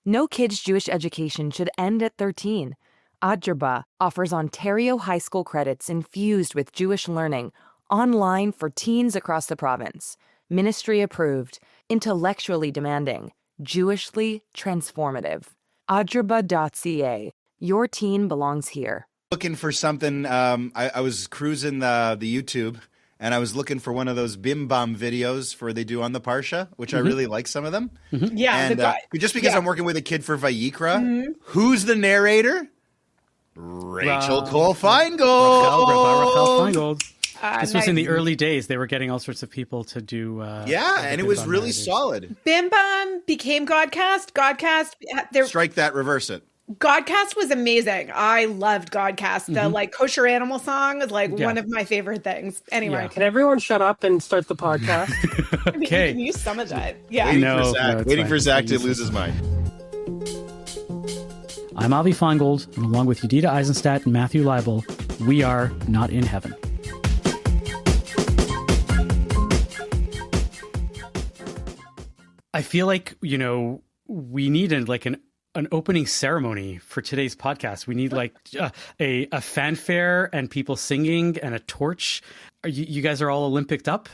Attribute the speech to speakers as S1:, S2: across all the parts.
S1: No kid's Jewish education should end at 13. Adjurba offers Ontario high school credits infused with Jewish learning online for teens across the province. Ministry approved, intellectually demanding, Jewishly transformative. Adjurba.ca. Your teen belongs here.
S2: Looking for something. I was cruising the YouTube, and I was looking for one of those Bim Bam videos for they do on the Parsha, which I really like some of them.
S3: Yeah.
S2: And just because I'm working with a kid for Vayikra, who's the narrator? Rachel Cole Feingold.
S4: Rachel Feingold. This was in the
S3: nice.
S4: early days. They were getting all sorts of people to do.
S2: And it was really solid.
S3: Bim Bam became Godcast.
S2: Strike that, reverse it.
S3: Godcast was amazing. I loved Godcast. The like kosher animal song is like one of my favorite things. Anyway,
S4: Yeah.
S5: Can everyone shut up and start the podcast?
S3: I mean,
S4: Okay.
S3: you can use some of that. Yeah.
S2: Waiting for Zach to lose his mind.
S4: I'm Avi Feingold, and along with Yedida Eisenstadt and Matthew Leibel, we are Not in Heaven. I feel like, we need an opening ceremony for today's podcast. We need a fanfare and people singing and a torch. You guys are all Olympicked up?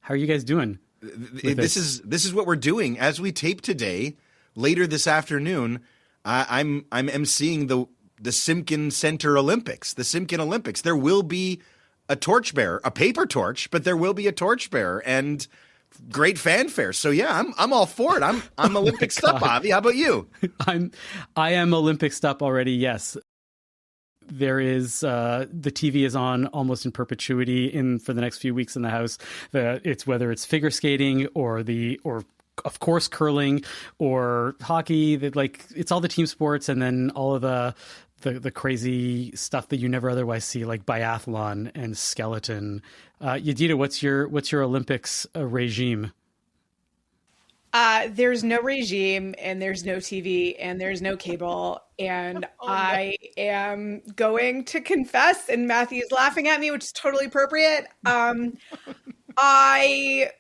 S4: How are you guys doing?
S2: This is what we're doing as we tape today. Later this afternoon, I'm emceeing the Simkin Center Olympics, the Simkin Olympics. There will be a torchbearer, a paper torch, but there will be a torchbearer and great fanfare. So yeah, I'm all for it. I'm Olympic up, Avi. How about you?
S4: I am Olympic up already. Yes. There is the TV is on almost in perpetuity for the next few weeks in the house. It's whether it's figure skating or of course curling or hockey. It's all the team sports, and then all of the crazy stuff that you never otherwise see, like biathlon and skeleton. Yedida, what's your Olympics regime?
S3: There's no regime, and there's no TV, and there's no cable, and I am going to confess, and Matthew's laughing at me, which is totally appropriate. I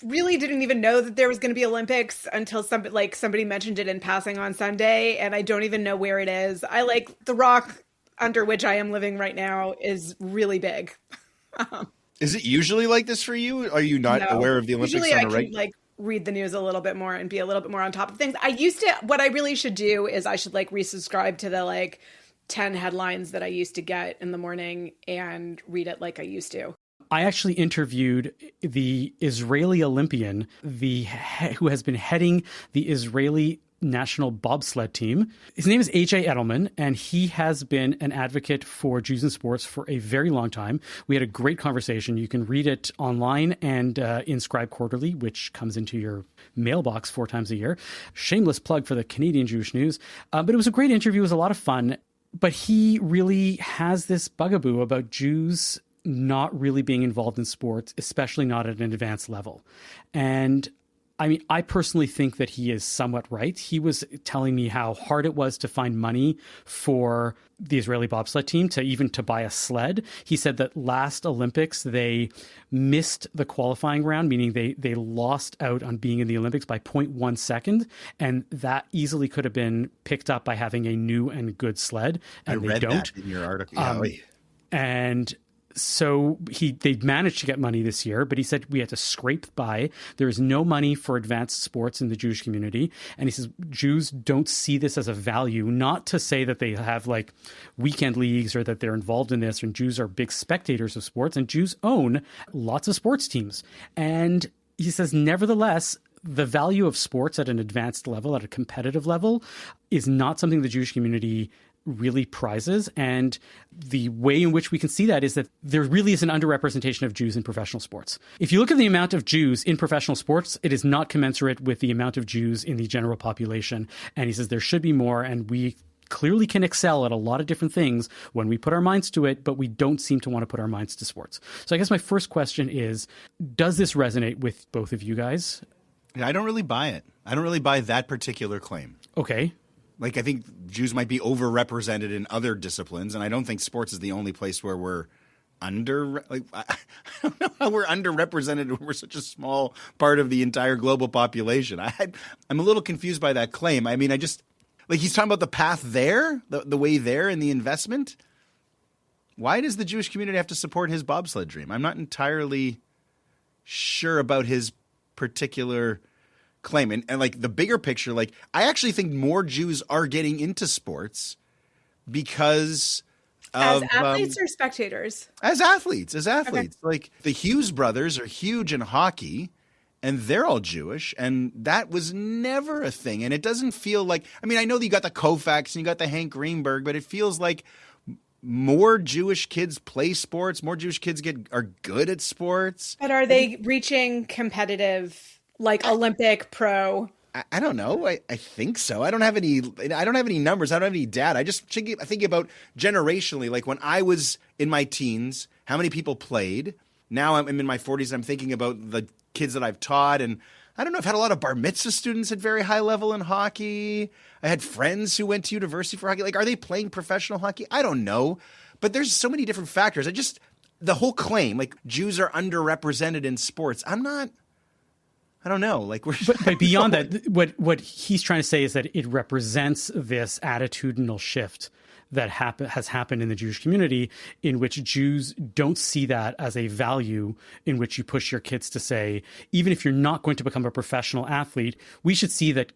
S3: really didn't even know that there was going to be Olympics until somebody mentioned it in passing on Sunday, and I don't even know where it is. The rock under which I am living right now is really big.
S2: Is it usually like this for you? Are you not aware of the Olympics
S3: usually
S2: on a
S3: I can read the news a little bit more and be a little bit more on top of things. What I really should do is I should resubscribe to the 10 headlines that I used to get in the morning and read it like I used to.
S4: I actually interviewed the Israeli Olympian, who has been heading the Israeli national bobsled team. His name is A.J. Edelman, and he has been an advocate for Jews in sports for a very long time. We had a great conversation. You can read it online and in Scribe Quarterly, which comes into your mailbox 4 times a year. Shameless plug for the Canadian Jewish News. But it was a great interview. It was a lot of fun. But he really has this bugaboo about Jews not really being involved in sports, especially not at an advanced level. And I mean, I personally think that he is somewhat right. He was telling me how hard it was to find money for the Israeli bobsled team to buy a sled. He said that last Olympics, they missed the qualifying round, meaning they lost out on being in the Olympics by 0.1 second. And that easily could have been picked up by having a new and good sled. And
S2: I read
S4: they don't.
S2: that in your article.
S4: And so they managed to get money this year, but he said we had to scrape by. There is no money for advanced sports in the Jewish community. And he says Jews don't see this as a value, not to say that they have weekend leagues or that they're involved in this, and Jews are big spectators of sports, and Jews own lots of sports teams. And he says, nevertheless, the value of sports at an advanced level, at a competitive level, is not something the Jewish community really prizes. And the way in which we can see that is that there really is an underrepresentation of Jews in professional sports. If you look at the amount of Jews in professional sports, it is not commensurate with the amount of Jews in the general population. And he says there should be more, and we clearly can excel at a lot of different things when we put our minds to it, but we don't seem to want to put our minds to sports. So I guess my first question is, does this resonate with both of you guys?
S2: I don't really buy it. I don't really buy that particular claim.
S4: Okay.
S2: I think Jews might be overrepresented in other disciplines, and I don't think sports is the only place where we're I don't know how we're underrepresented when we're such a small part of the entire global population. I'm a little confused by that claim. I mean, he's talking about the path there, the way there and the investment. Why does the Jewish community have to support his bobsled dream? I'm not entirely sure about his particular claim. And like the bigger picture, like I actually think more Jews are getting into sports because
S3: as athletes or spectators?
S2: As athletes.
S3: Okay.
S2: Like the Hughes brothers are huge in hockey, and they're all Jewish, and that was never a thing. And it doesn't feel like – I mean, I know that you got the Koufax and you got the Hank Greenberg, but it feels like more Jewish kids play sports, more Jewish kids are good at sports.
S3: But are they reaching competitive, like Olympic pro?
S2: I don't know. I think so. I don't have any numbers. I don't have any data. I just think about generationally, like when I was in my teens, how many people played. Now I'm in my 40s. I'm thinking about the kids that I've taught. And I don't know. I've had a lot of bar mitzvah students at very high level in hockey. I had friends who went to university for hockey. Like, are they playing professional hockey? I don't know. But there's so many different factors. The whole claim, like Jews are underrepresented in sports. I don't know. Like
S4: but beyond that, what he's trying to say is that it represents this attitudinal shift that has happened in the Jewish community, in which Jews don't see that as a value in which you push your kids to say, even if you're not going to become a professional athlete, we should see that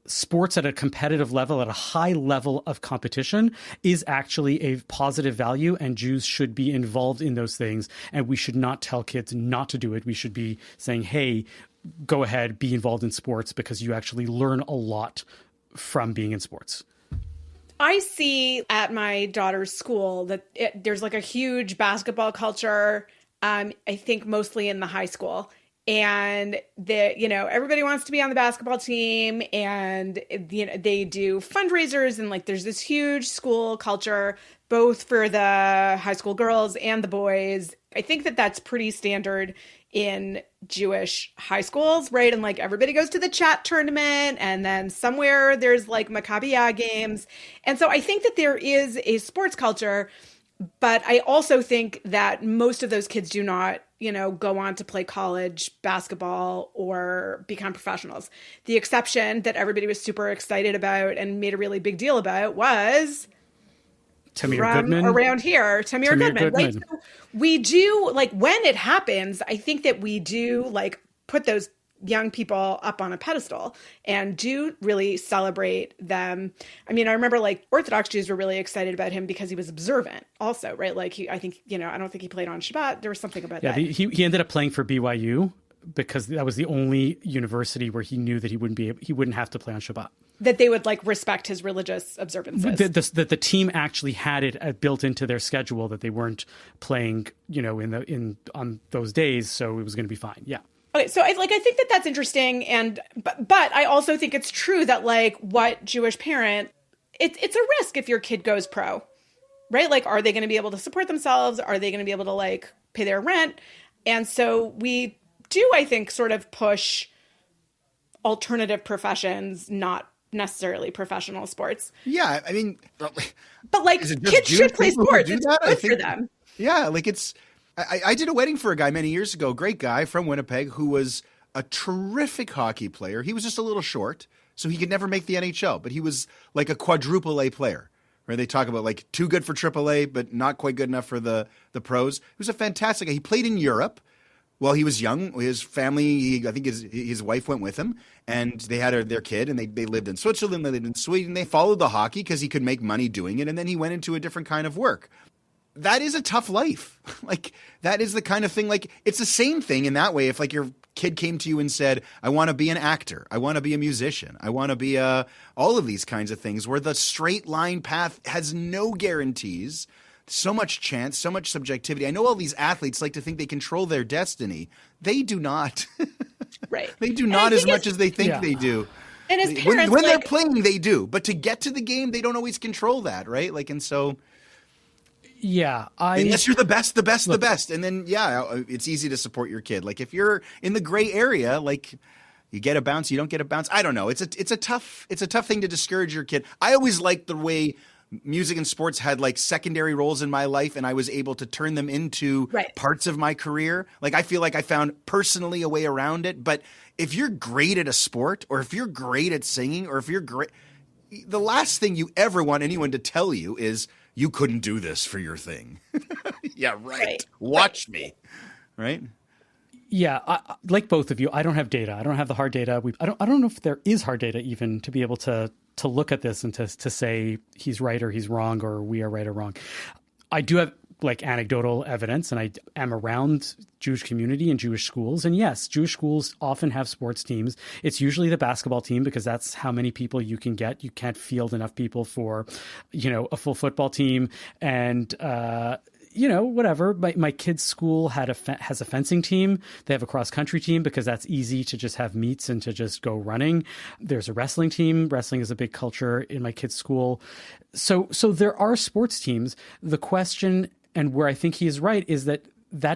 S4: sports at a competitive level, at a high level of competition, is actually a positive value, and Jews should be involved in those things. And we should not tell kids not to do it. We should be saying, hey, go ahead, be involved in sports, because you actually learn a lot from being in sports.
S3: I see at my daughter's school that there's like a huge basketball culture, I think mostly in the high school. And everybody wants to be on the basketball team, and they do fundraisers, and like there's this huge school culture, both for the high school girls and the boys. I think that that's pretty standard in Jewish high schools, right? And like everybody goes to the chat tournament, and then somewhere there's like Maccabiah games. And so I think that there is a sports culture, but I also think that most of those kids do not, go on to play college basketball or become professionals. The exception that everybody was super excited about and made a really big deal about was
S4: Tamir Goodman.
S3: Around here, Tamir Goodman. Right? So we do, like, when it happens, I think that we do, like, put those young people up on a pedestal and do really celebrate them. I mean, I remember, like, Orthodox Jews were really excited about him because he was observant also, right? Like, I think, I don't think he played on Shabbat. There was something about that.
S4: He ended up playing for BYU because that was the only university where he knew that he wouldn't have to play on Shabbat.
S3: That they would like respect his religious observances.
S4: That the team actually had it built into their schedule that they weren't playing, on those days, so it was going to be fine. Yeah.
S3: Okay, so I think that that's interesting, but I also think it's true that like what Jewish parent, it's a risk if your kid goes pro, right? Like, are they going to be able to support themselves? Are they going to be able to like pay their rent? And so we do, I think, sort of push alternative professions, not necessarily professional sports.
S2: Yeah, I mean,
S3: but like kids should play sports. It's good for them.
S2: Yeah, like I did a wedding for a guy many years ago, great guy from Winnipeg, who was a terrific hockey player. He was just a little short, so he could never make the NHL, but he was like a quadruple A player. Right? They talk about like too good for triple A, but not quite good enough for the pros. He was a fantastic guy. He played in Europe. While he was young, his family, I think his wife went with him, and they had their kid, and they lived in Switzerland, they lived in Sweden. They followed the hockey because he could make money doing it, and then he went into a different kind of work. That is a tough life. Like, that is the kind of thing, like, it's the same thing in that way. If, like, your kid came to you and said, I want to be an actor, I want to be a musician, I want to be all of these kinds of things, where the straight line path has no guarantees, so much chance, so much subjectivity. I know all these athletes like to think they control their destiny. They do not.
S3: Right.
S2: They do not as much as they think they do.
S3: And as parents,
S2: when they're playing, they do. But to get to the game, they don't always control that, right? Like, and so...
S4: Yeah.
S2: Unless you're the best. And then, it's easy to support your kid. Like, if you're in the gray area, like... You get a bounce, you don't get a bounce. I don't know. It's a tough thing to discourage your kid. I always liked the way music and sports had like secondary roles in my life, and I was able to turn them into parts of my career. Like I feel like I found personally a way around it. But if you're great at a sport, or if you're great at singing, or if you're great, the last thing you ever want anyone to tell you is you couldn't do this for your thing. Yeah, right. Watch me. Right?
S4: Yeah, like both of you, I don't have data. I don't have the hard data. I don't know if there is hard data even to be able to look at this and to say he's right or he's wrong or we are right or wrong. I do have like anecdotal evidence, and I am around Jewish community and Jewish schools. And yes, Jewish schools often have sports teams. It's usually the basketball team because that's how many people you can get. You can't field enough people for, a full football team. And, whatever. My kid's school has a fencing team. They have a cross country team because that's easy to just have meets and to just go running. There's a wrestling team. Wrestling is a big culture in my kid's school. So there are sports teams. The question, and where I think he is right, is that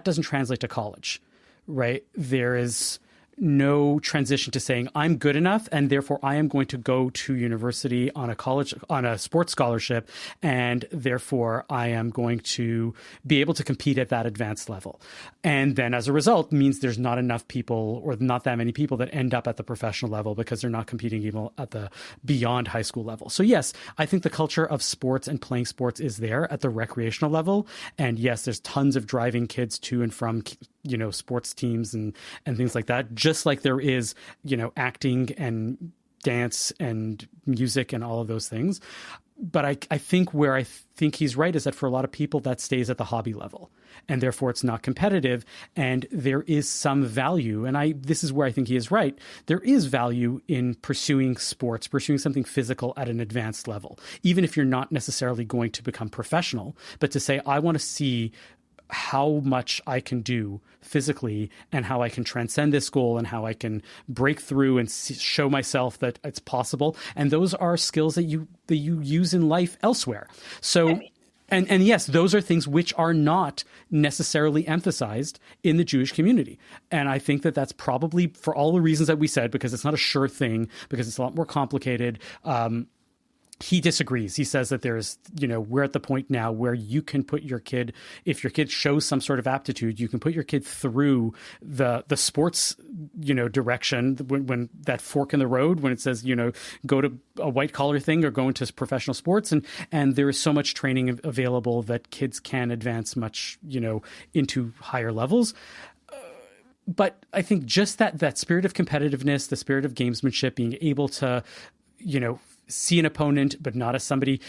S4: doesn't translate to college, right? There is no transition to saying I'm good enough and therefore I am going to go to university on a sports scholarship, and therefore I am going to be able to compete at that advanced level. And then as a result means there's not enough people, or not that many people, that end up at the professional level because they're not competing even at the beyond high school level. So yes, I think the culture of sports and playing sports is there at the recreational level. And yes, there's tons of driving kids to and from sports teams and things like that, just like there is, acting and dance and music and all of those things. But I think where I think he's right is that for a lot of people that stays at the hobby level, and therefore it's not competitive, and there is some value. And this is where I think he is right. There is value in pursuing sports, pursuing something physical at an advanced level, even if you're not necessarily going to become professional, but to say, I want to see how much I can do physically and how I can transcend this goal and how I can break through and show myself that it's possible. And those are skills that you use in life elsewhere. So, and yes, those are things which are not necessarily emphasized in the Jewish community. And I think that that's probably for all the reasons that we said, because it's not a sure thing, because it's a lot more complicated. He disagrees. He says that there's, we're at the point now where you can put your kid, if your kid shows some sort of aptitude, you can put your kid through the sports, direction, when that fork in the road, when it says, go to a white collar thing or go into professional sports. And there is so much training available that kids can advance much, into higher levels. But I think just that spirit of competitiveness, the spirit of gamesmanship, being able to, see an opponent, but not as somebody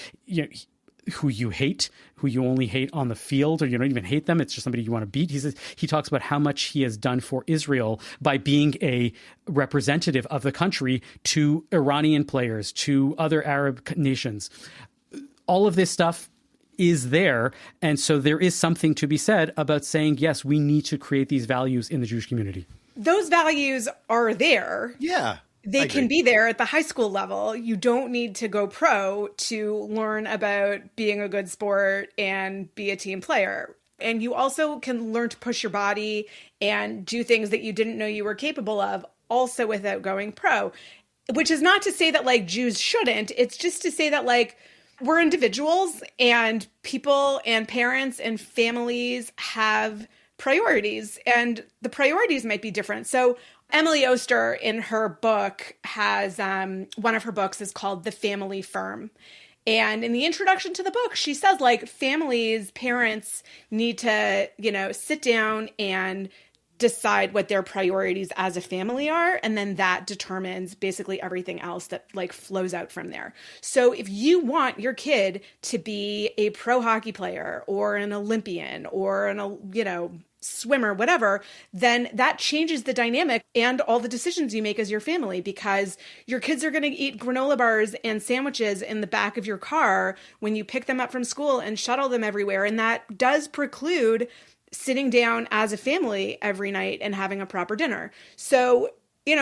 S4: who you hate, who you only hate on the field, or you don't even hate them. It's just somebody you want to beat. He talks about how much he has done for Israel by being a representative of the country to Iranian players, to other Arab nations. All of this stuff is there. And so there is something to be said about saying, yes, we need to create these values in the Jewish community.
S3: Those values are there.
S2: Yeah.
S3: They can be there at the high school level. You don't need to go pro to learn about being a good sport and be a team player. And you also can learn to push your body and do things that you didn't know you were capable of, also without going pro. Which is not to say that Jews shouldn't. It's just to say that we're individuals, and people and parents and families have priorities, and the priorities might be different. So Emily Oster, in her book, has one of her books is called The Family Firm. And in the introduction to the book, she says families, parents need to, sit down and decide what their priorities as a family are. And then that determines basically everything else that flows out from there. So if you want your kid to be a pro hockey player or an Olympian or swimmer, whatever, then that changes the dynamic and all the decisions you make as your family, because your kids are going to eat granola bars and sandwiches in the back of your car when you pick them up from school and shuttle them everywhere. And that does preclude sitting down as a family every night and having a proper dinner. So,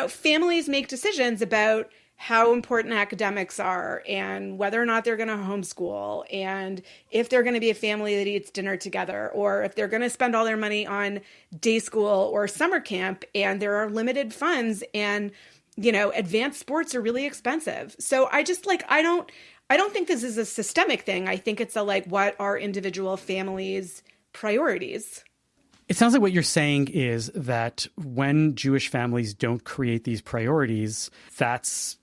S3: families make decisions about how important academics are and whether or not they're going to homeschool, and if they're going to be a family that eats dinner together, or if they're going to spend all their money on day school or summer camp, and there are limited funds, and, advanced sports are really expensive. So I just I don't think this is a systemic thing. I think it's a like, what are individual families' priorities?
S4: It sounds like what you're saying is that when Jewish families don't create these priorities, that's,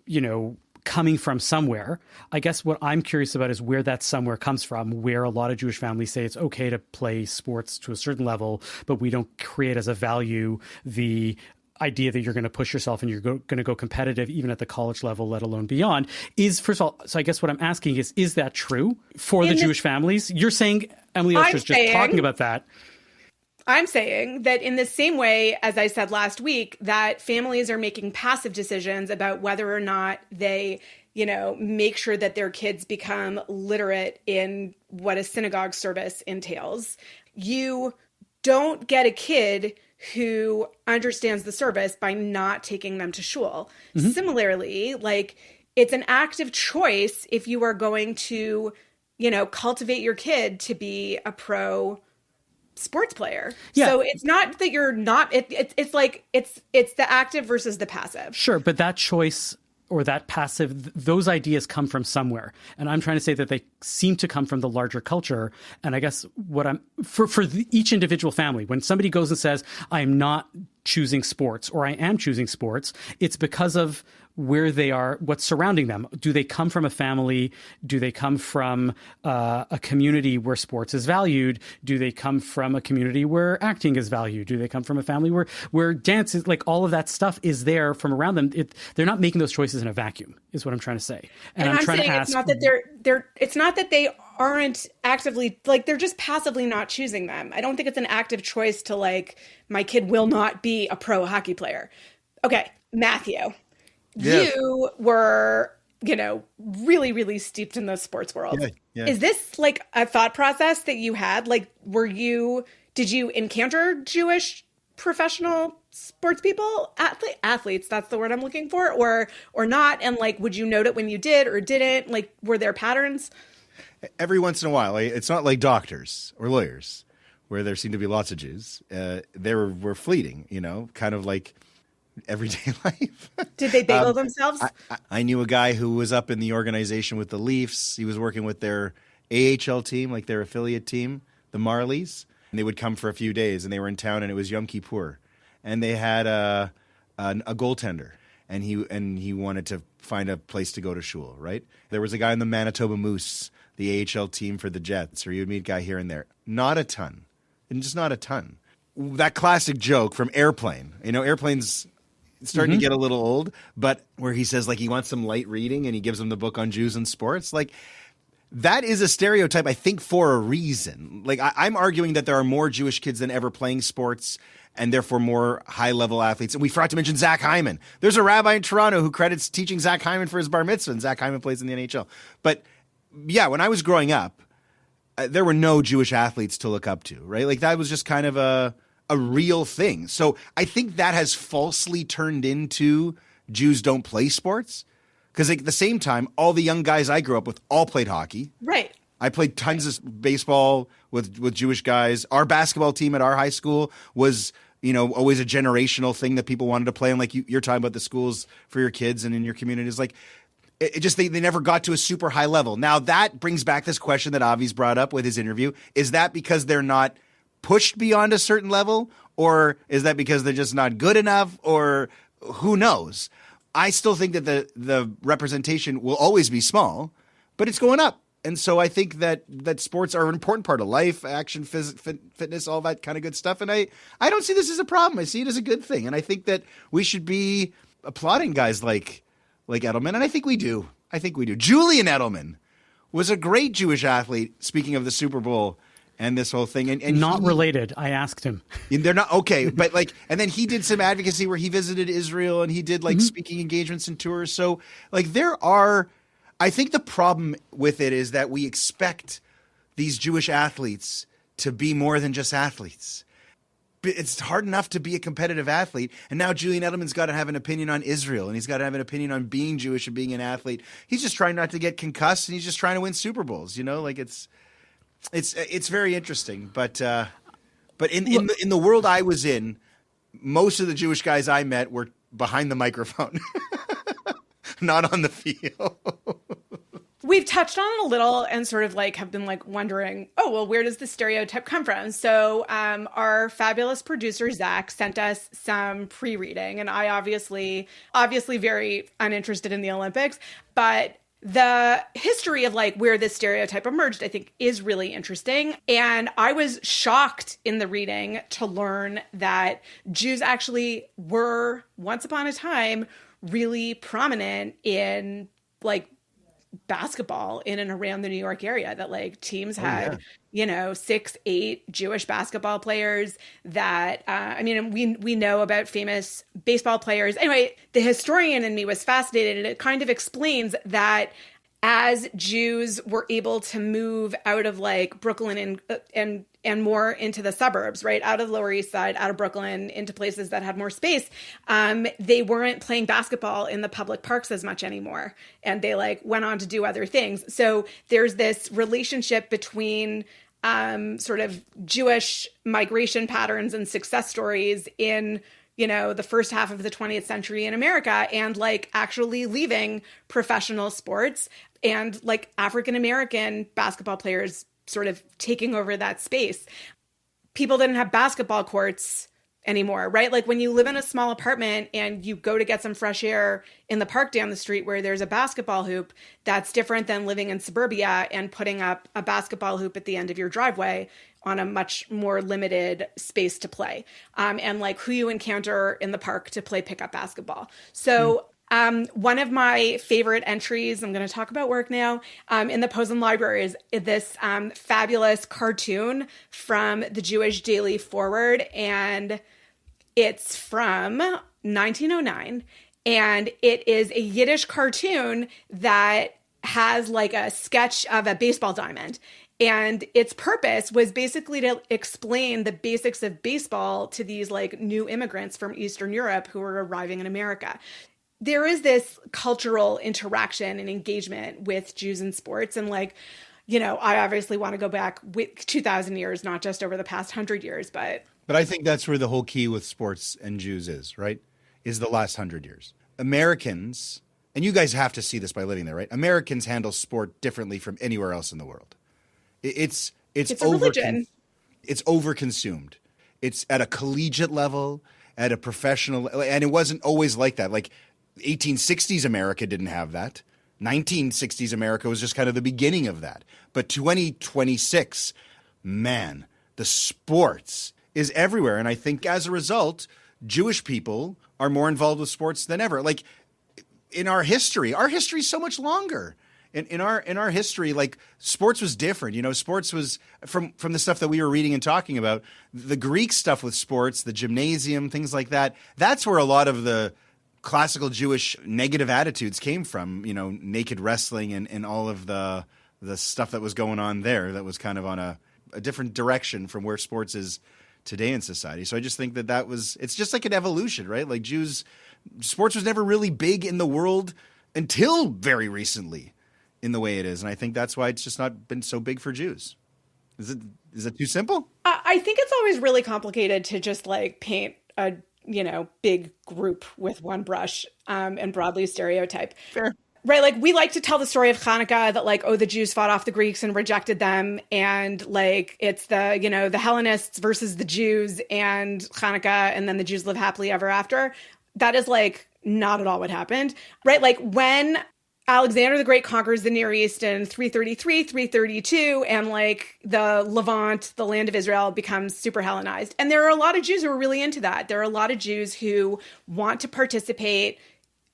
S4: coming from somewhere. I guess what I'm curious about is where that somewhere comes from, where a lot of Jewish families say it's okay to play sports to a certain level, but we don't create as a value the idea that you're going to push yourself and you're going to go competitive even at the college level, let alone beyond. First of all, so I guess what I'm asking is that true for the Jewish families? You're saying, Emily Oster's just talking about that.
S3: I'm saying that in the same way, as I said last week, that families are making passive decisions about whether or not they, make sure that their kids become literate in what a synagogue service entails. You don't get a kid who understands the service by not taking them to shul. Mm-hmm. Similarly, it's an active choice if you are going to, cultivate your kid to be a pro sports player. Yeah. So it's not that you're not, it's the active versus the passive.
S4: Sure. But that choice or that passive, those ideas come from somewhere. And I'm trying to say that they seem to come from the larger culture. And I guess for each individual family, when somebody goes and says, I'm not choosing sports or I am choosing sports, it's because of where they are, what's surrounding them. Do they come from a family? Do they come from a community where sports is valued? Do they come from a community where acting is valued? Do they come from a family where dance is, all of that stuff is there from around them? They're not making those choices in a vacuum, is what I'm trying to say.
S3: And I'm trying to ask. It's not that it's not that they aren't actively, they're just passively not choosing them. I don't think it's an active choice to my kid will not be a pro hockey player. Okay, Matthew. Yes. You were, really, really steeped in the sports world. Yeah. Is this a thought process that you had? Did you encounter Jewish professional sports people, athletes, that's the word I'm looking for, or not? And would you note it when you did or didn't? Were there patterns?
S2: Every once in a while. It's not like doctors or lawyers where there seem to be lots of Jews. They were fleeting, kind of like everyday life.
S3: Did they bagel themselves?
S2: I knew a guy who was up in the organization with the Leafs. He was working with their AHL team, their affiliate team, the Marlies. And they would come for a few days, and they were in town, and it was Yom Kippur. And they had a goaltender, and he wanted to find a place to go to shul, right? There was a guy in the Manitoba Moose, the AHL team for the Jets, or you would meet a guy here and there. Not a ton. And just not a ton. That classic joke from Airplane. Airplane's starting to get a little old, but where he says he wants some light reading and he gives him the book on Jews and sports. That is a stereotype, I think, for a reason. I'm arguing that there are more Jewish kids than ever playing sports and therefore more high-level athletes. And we forgot to mention Zach Hyman. There's a rabbi in Toronto who credits teaching Zach Hyman for his bar mitzvah, and Zach Hyman plays in the NHL. But yeah, when I was growing up, there were no Jewish athletes to look up to, right? That was just kind of a real thing. So I think that has falsely turned into Jews don't play sports. Because at the same time, all the young guys I grew up with all played hockey.
S3: Right.
S2: I played tons of baseball with Jewish guys. Our basketball team at our high school was, always a generational thing that people wanted to play. And you're talking about the schools for your kids and in your communities. They never got to a super high level. Now that brings back this question that Avi's brought up with his interview. Is that because they're not pushed beyond a certain level, or is that because they're just not good enough, or who knows? I still think that the representation will always be small, but it's going up. And so I think that sports are an important part of life, action, fitness, all that kind of good stuff. And I don't see this as a problem. I see it as a good thing. And I think that we should be applauding guys like Edelman. And I think we do. Julian Edelman was a great Jewish athlete, speaking of the Super Bowl and this whole thing. And
S4: not related. I asked him.
S2: They're not okay, but and then he did some advocacy where he visited Israel and he did speaking engagements and tours. So there are, I think the problem with it is that we expect these Jewish athletes to be more than just athletes. It's hard enough to be a competitive athlete. And now Julian Edelman's got to have an opinion on Israel, and he's got to have an opinion on being Jewish and being an athlete. He's just trying not to get concussed, and he's just trying to win Super Bowls. It's very interesting, but in the world I was in, most of the Jewish guys I met were behind the microphone, not on the field.
S3: We've touched on it a little and sort of like have been like wondering, oh, well, where does the stereotype come from? So our fabulous producer, Zach, sent us some pre-reading, and I obviously very uninterested in the Olympics, but the history of like where this stereotype emerged, I think, is really interesting. And I was shocked in the reading to learn that Jews actually were, once upon a time, really prominent in like basketball in and around the New York area, that like teams had, 6, 8 Jewish basketball players that, we know about famous baseball players. Anyway, the historian in me was fascinated, and it kind of explains that as Jews were able to move out of like Brooklyn and more into the suburbs, right, out of the Lower East Side, out of Brooklyn, into places that had more space, they weren't playing basketball in the public parks as much anymore, and they like went on to do other things. So there's this relationship between sort of Jewish migration patterns and success stories in the first half of the 20th century in America, and like actually leaving professional sports and like African-American basketball players sort of taking over that space. People didn't have basketball courts anymore, right? Like when you live in a small apartment and you go to get some fresh air in the park down the street where there's a basketball hoop, that's different than living in suburbia and putting up a basketball hoop at the end of your driveway on a much more limited space to play. And like who you encounter in the park to play pickup basketball. So one of my favorite entries, I'm going to talk about work now, in the Posen Library is this fabulous cartoon from the Jewish Daily Forward. And it's from 1909. And it is a Yiddish cartoon that has like a sketch of a baseball diamond. And its purpose was basically to explain the basics of baseball to these like new immigrants from Eastern Europe who were arriving in America. There is this cultural interaction and engagement with Jews in sports. And like, I obviously want to go back 2,000 years, not just over the past 100 years, but
S2: I think that's where the whole key with sports and Jews is, right? Is the last 100 years. Americans, and you guys have to see this by living there, right? Americans handle sport differently from anywhere else in the world. It's
S3: a religion.
S2: It's overconsumed. It's at a collegiate level, at a professional, and it wasn't always like that. Like 1860s America didn't have that. 1960s America was just kind of the beginning of that. But 2026, man, the sports is everywhere. And I think as a result, Jewish people are more involved with sports than ever. Like in our history is so much longer. In our history, like sports was different. Sports was from the stuff that we were reading and talking about, the Greek stuff with sports, the gymnasium, things like that. That's where a lot of the classical Jewish negative attitudes came from, naked wrestling and all of the stuff that was going on there that was kind of on a different direction from where sports is today in society. So I just think it's just like an evolution, right? Like sports was never really big in the world until very recently in the way it is. And I think that's why it's just not been so big for Jews. Is it too simple?
S3: I think it's always really complicated to just like paint a big group with one brush and broadly stereotype.
S5: Fair.
S3: Right. Like we like to tell the story of Hanukkah that like, the Jews fought off the Greeks and rejected them. And like, it's the, the Hellenists versus the Jews and Hanukkah. And then the Jews live happily ever after. That is like not at all what happened. Right. Like when Alexander the Great conquers the Near East in 333, 332, and like the Levant, the land of Israel, becomes super Hellenized. And there are a lot of Jews who are really into that. There are a lot of Jews who want to participate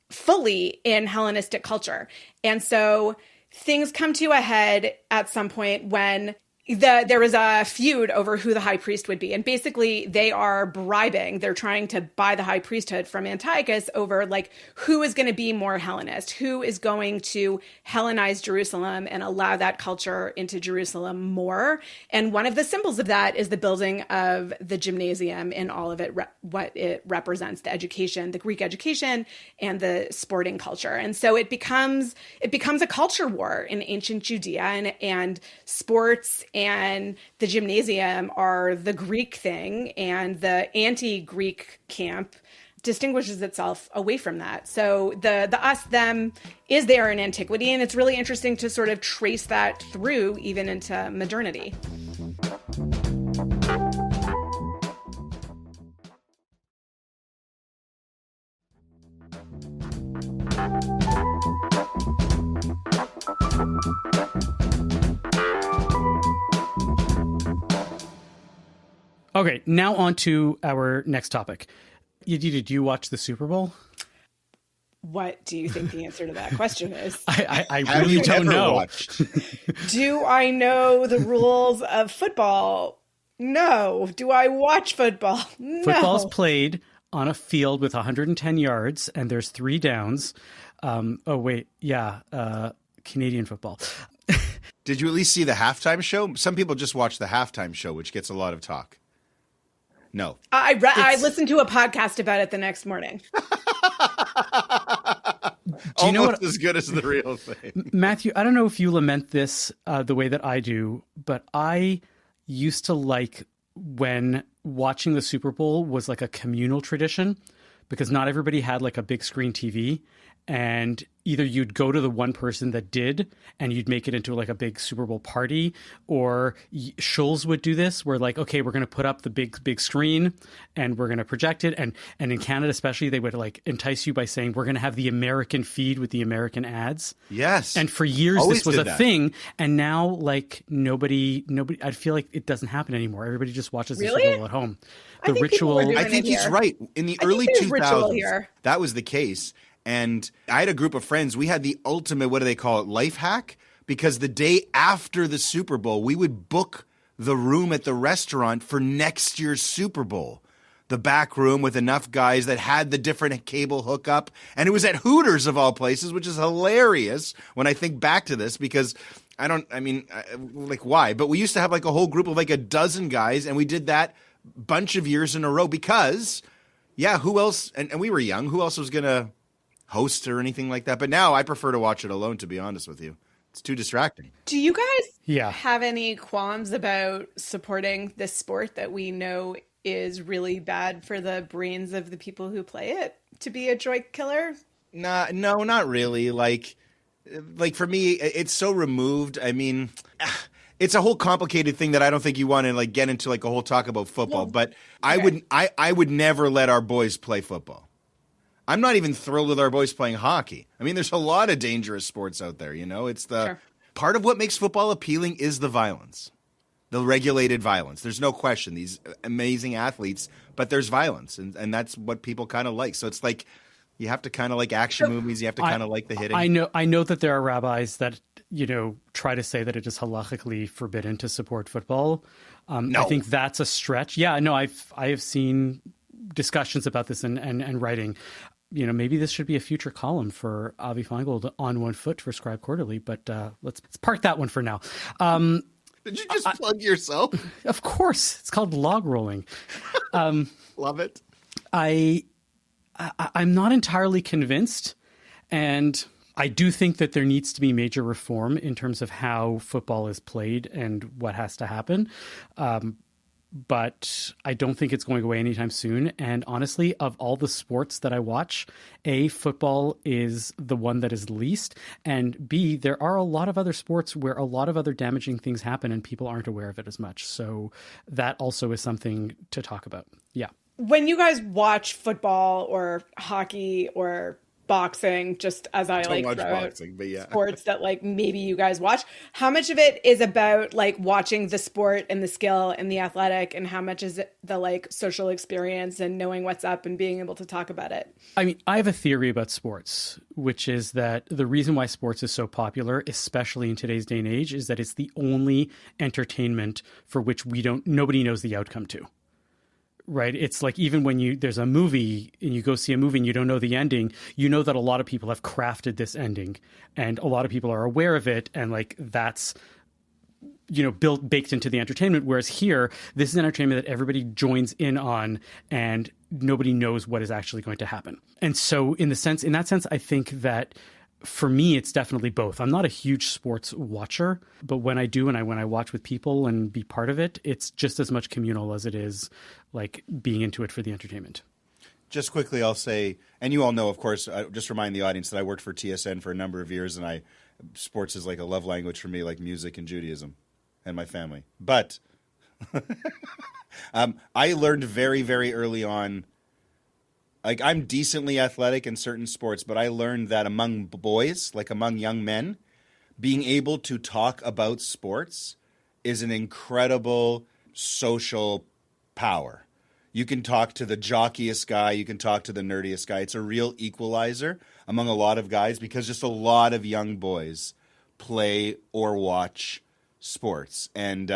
S3: fully in Hellenistic culture. And so things come to a head at some point when there was a feud over who the high priest would be. And basically they are bribing. They're trying to buy the high priesthood from Antiochus over like who is going to be more Hellenist, who is going to Hellenize Jerusalem and allow that culture into Jerusalem more. And one of the symbols of that is the building of the gymnasium in all of it, what it represents, the education, the Greek education and the sporting culture. And so it becomes a culture war in ancient Judea, and sports and the gymnasium are the Greek thing, and the anti-Greek camp distinguishes itself away from that. So the us them is there in antiquity, and it's really interesting to sort of trace that through even into modernity.
S4: Okay, now on to our next topic. Did you watch the Super Bowl?
S3: What do you think the answer to that question is?
S4: I really don't know.
S3: Do I know the rules of football? No. Do I watch football? No.
S4: Football's played on a field with 110 yards, and there's 3 downs. Canadian football.
S2: Did you at least see the halftime show? Some people just watch the halftime show, which gets a lot of talk. No.
S3: I listened to a podcast about it the next morning.
S4: Do you know
S2: Almost as good as the real thing.
S4: Matthew, I don't know if you lament this the way that I do, but I used to like when watching the Super Bowl was like a communal tradition, because not everybody had like a big screen TV. And either you'd go to the one person that did and you'd make it into like a big Super Bowl party, or Schulz would do this where like, okay, we're going to put up the big screen and we're going to project it. And in Canada, especially, they would like entice you by saying, we're going to have the American feed with the American ads.
S2: Yes.
S4: And for years,
S2: Always
S4: this was
S2: did
S4: a
S2: that.
S4: thing. And now like nobody, I feel like it doesn't happen anymore. Everybody just watches the Super Bowl at home. The
S3: I think people were doing
S2: I think
S3: it
S2: he's
S3: here.
S2: right. In the
S3: I
S2: early
S3: think there's ritual
S2: 2000s,
S3: here.
S2: that was the case. And I had a group of friends. We had the ultimate, what do they call it, life hack? Because the day after the Super Bowl, we would book the room at the restaurant for next year's Super Bowl. The back room with enough guys that had the different cable hookup. And it was at Hooters of all places, which is hilarious when I think back to this, because why? But we used to have like a whole group of like a dozen guys, and we did that bunch of years in a row because, who else? And we were young. Who else was going to host or anything like that? But now I prefer to watch it alone, to be honest with you. It's too distracting.
S3: Do you guys
S4: Yeah.
S3: have any qualms about supporting this sport that we know is really bad for the brains of the people who play it to be a joy killer?
S2: No, not really. Like for me, it's so removed. I mean, it's a whole complicated thing that I don't think you want to like get into like a whole talk about football.
S3: Yeah.
S2: But
S3: Okay.
S2: I would never let our boys play football. I'm not even thrilled with our boys playing hockey. I mean, there's a lot of dangerous sports out there, you know? It's the
S3: Sure.
S2: part of what makes football appealing is the violence, the regulated violence. There's no question. These amazing athletes, but there's violence, and that's what people kind of like. So it's like you have to kind of like action movies. You have to kind of like the hitting.
S4: I know that there are rabbis that, try to say that it is halachically forbidden to support football.
S2: No.
S4: I think that's a stretch. Yeah, no, I have seen discussions about this and writing. Maybe this should be a future column for Avi Feingold on One Foot for Scribe Quarterly, but let's park that one for now.
S2: Did you just plug yourself?
S4: Of course, it's called log rolling.
S2: Love it.
S4: I'm not entirely convinced, and I do think that there needs to be major reform in terms of how football is played and what has to happen. But I don't think it's going away anytime soon. And honestly, of all the sports that I watch, A, football is the one that is least. And B, there are a lot of other sports where a lot of other damaging things happen and people aren't aware of it as much. So that also is something to talk about. Yeah.
S3: When you guys watch football or hockey or boxing, just as I like
S2: watch
S3: throw out
S2: boxing, but yeah.
S3: sports that like maybe you guys watch, how much of it is about like watching the sport and the skill and the athletic, and how much is it the like social experience and knowing what's up and being able to talk about it?
S4: I mean, I have a theory about sports, which is that the reason why sports is so popular, especially in today's day and age, is that it's the only entertainment for which nobody knows the outcome to. Right. It's like even when there's a movie and you go see a movie and you don't know the ending, you know that a lot of people have crafted this ending and a lot of people are aware of it. And like that's, baked into the entertainment. Whereas here, this is entertainment that everybody joins in on and nobody knows what is actually going to happen. And so in that sense, I think that for me, it's definitely both. I'm not a huge sports watcher, but when I do and when I watch with people and be part of it, it's just as much communal as it is like being into it for the entertainment.
S2: Just quickly, I'll say, and you all know, of course, just remind the audience that I worked for TSN for a number of years, and sports is like a love language for me, like music and Judaism and my family. But I learned very, very early on, like I'm decently athletic in certain sports, but I learned that among boys, like among young men, being able to talk about sports is an incredible social power. You can talk to the jockiest guy. You can talk to the nerdiest guy. It's a real equalizer among a lot of guys because just a lot of young boys play or watch sports. And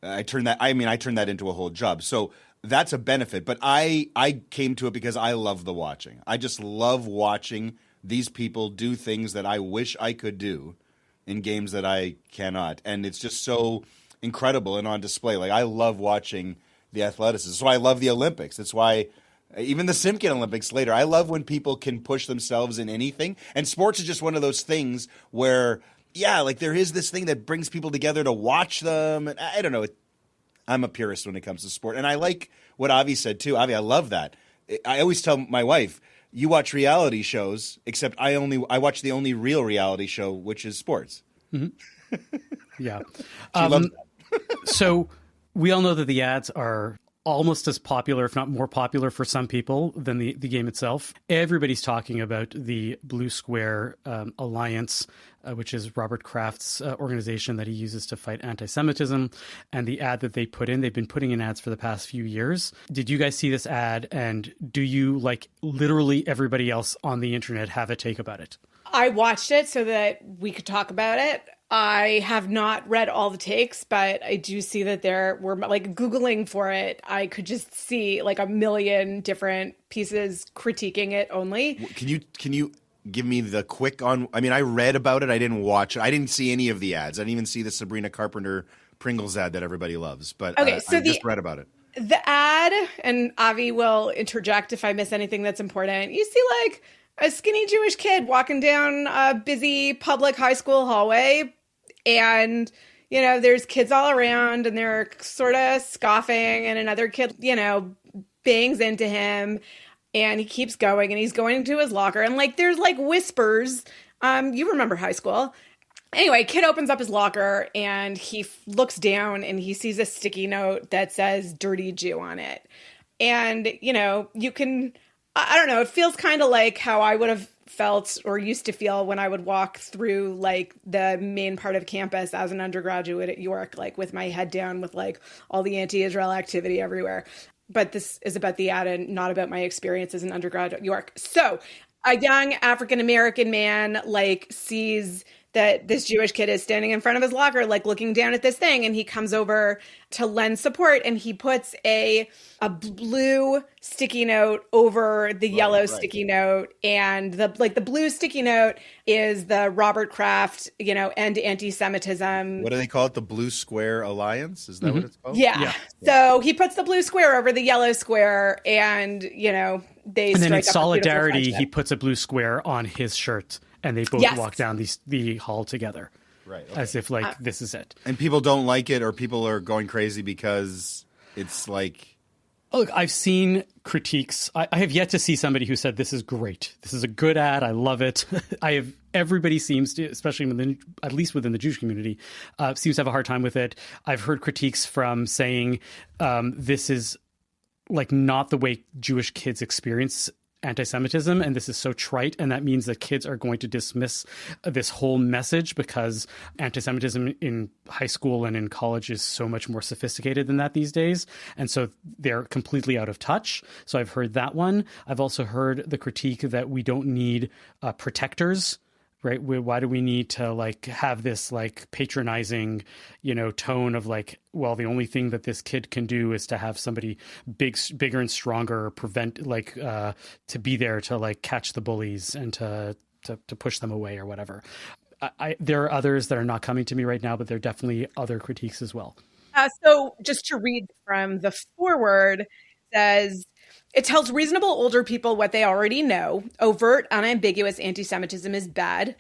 S2: I turned that into a whole job. So that's a benefit. But I came to it because I love the watching. I just love watching these people do things that I wish I could do in games that I cannot. And it's just so incredible and on display. Like I love watching the athleticism. That's why I love the Olympics. That's why even the Simkin Olympics later, I love when people can push themselves in anything. And sports is just one of those things where, yeah, like there is this thing that brings people together to watch them. And I don't know. I'm a purist when it comes to sport. And I like what Avi said too. Avi, I love that. I always tell my wife, you watch reality shows, except I watch the only real reality show, which is sports.
S4: Mm-hmm. Yeah.
S2: She loves that.
S4: So we all know that the ads are almost as popular, if not more popular for some people than the game itself. Everybody's talking about the Blue Square Alliance, which is Robert Kraft's organization that he uses to fight anti-Semitism, and the ad that they put in. They've been putting in ads for the past few years. Did you guys see this ad? And do you, like literally everybody else on the internet, have a take about it?
S3: I watched it so that we could talk about it. I have not read all the takes, but I do see that there were, like, Googling for it, I could just see like a million different pieces critiquing it only.
S2: Can you give me the quick on? I mean, I read about it. I didn't watch it. I didn't see any of the ads. I didn't even see the Sabrina Carpenter Pringles ad that everybody loves. But
S3: okay, so
S2: I just read about it.
S3: The ad, and Avi will interject if I miss anything that's important. You see like a skinny Jewish kid walking down a busy public high school hallway. And, you know, there's kids all around and they're sort of scoffing, and another kid, you know, bangs into him, and he keeps going, and he's going to his locker, and like there's like whispers. You remember high school. Anyway, kid opens up his locker and he looks down and he sees a sticky note that says "Dirty Jew" on it. And, you know, I don't know, it feels kind of like how I would have felt or used to feel when I would walk through like the main part of campus as an undergraduate at York, like with my head down with like all the anti-Israel activity everywhere. But this is about the ad and not about my experience as an undergraduate at York. So a young African-American man like sees that this Jewish kid is standing in front of his locker, like looking down at this thing, and he comes over to lend support, and he puts a blue sticky note over the yellow sticky note, and the blue sticky note is the Robert Kraft, you know, end anti-Semitism.
S2: What do they call it? The Blue Square Alliance? Is that what it's called?
S3: Yeah. So he puts the blue square over the yellow square, and, you know,
S4: and then in solidarity, he puts a blue square on his shirt. And they both walk down the hall together, right? Okay. As if like this is it.
S2: And people don't like it, or people are going crazy because it's like.
S4: Look, I've seen critiques. I have yet to see somebody who said this is great. This is a good ad. I love it. Everybody seems to, especially at least within the Jewish community, seems to have a hard time with it. I've heard critiques from saying this is like not the way Jewish kids experience anti-Semitism, and this is so trite, and that means that kids are going to dismiss this whole message because anti-Semitism in high school and in college is so much more sophisticated than that these days, and so they're completely out of touch. So I've heard that one. I've also heard the critique that we don't need protectors, right? Why do we need to like have this like patronizing, you know, tone of like, well, the only thing that this kid can do is to have somebody bigger and stronger prevent like to be there to like catch the bullies and to push them away or whatever. There are others that are not coming to me right now, but there are definitely other critiques as well.
S3: So just to read from the foreword, says, it tells reasonable older people what they already know. Overt, unambiguous anti-Semitism is bad.